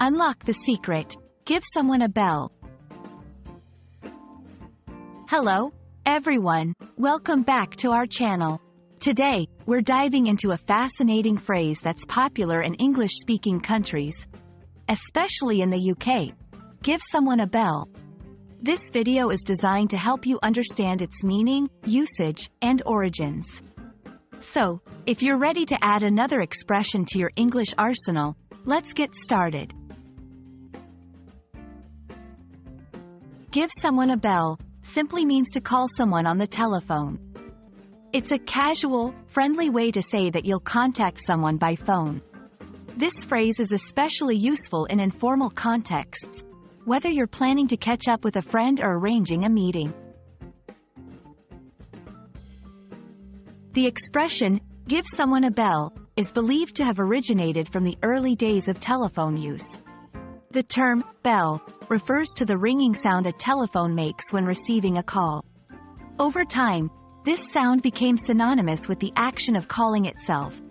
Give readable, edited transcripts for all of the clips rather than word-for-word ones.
Unlock the secret. Give someone a bell. Hello, everyone. Welcome back to our channel. Today, we're diving into a fascinating phrase that's popular in English-speaking countries, especially in the UK. Give someone a bell. This video is designed to help you understand its meaning, usage, and origins. So, if you're ready to add another expression to your English arsenal, let's get started. Give someone a bell simply means to call someone on the telephone. It's a casual, friendly way to say that you'll contact someone by phone. This phrase is especially useful in informal contexts, whether you're planning to catch up with a friend or arranging a meeting. The expression, give someone a bell, is believed to have originated from the early days of telephone use. The term, bell, refers to the ringing sound a telephone makes when receiving a call. Over time, this sound became synonymous with the action of calling itself,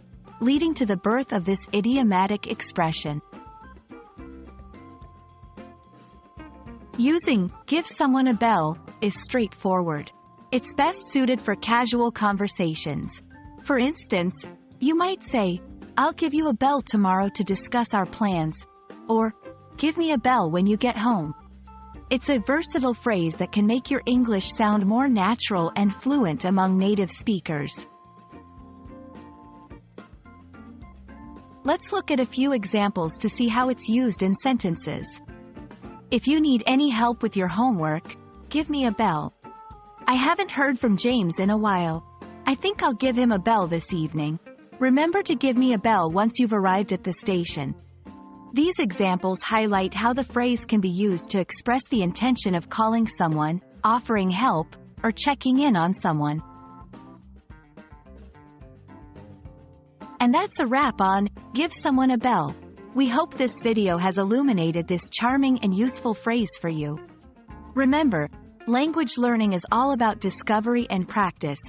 leading to the birth of this idiomatic expression. Using "give someone a bell" is straightforward. It's best suited for casual conversations. For instance, you might say, "I'll give you a bell tomorrow to discuss our plans," or "Give me a bell when you get home." It's a versatile phrase that can make your English sound more natural and fluent among native speakers. Let's look at a few examples to see how it's used in sentences. If you need any help with your homework, give me a bell. I haven't heard from James in a while. I think I'll give him a bell this evening. Remember to give me a bell once you've arrived at the station. These examples highlight how the phrase can be used to express the intention of calling someone, offering help, or checking in on someone. And that's a wrap on Give Someone a Bell. We hope this video has illuminated this charming and useful phrase for you. Remember, language learning is all about discovery and practice,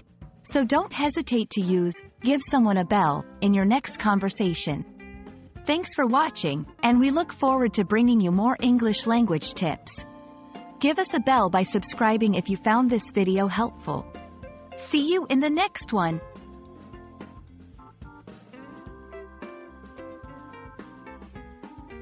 so don't hesitate to use "give someone a bell" in your next conversation. Thanks for watching, and we look forward to bringing you more English language tips. Give us a bell by subscribing if you found this video helpful. See you in the next one.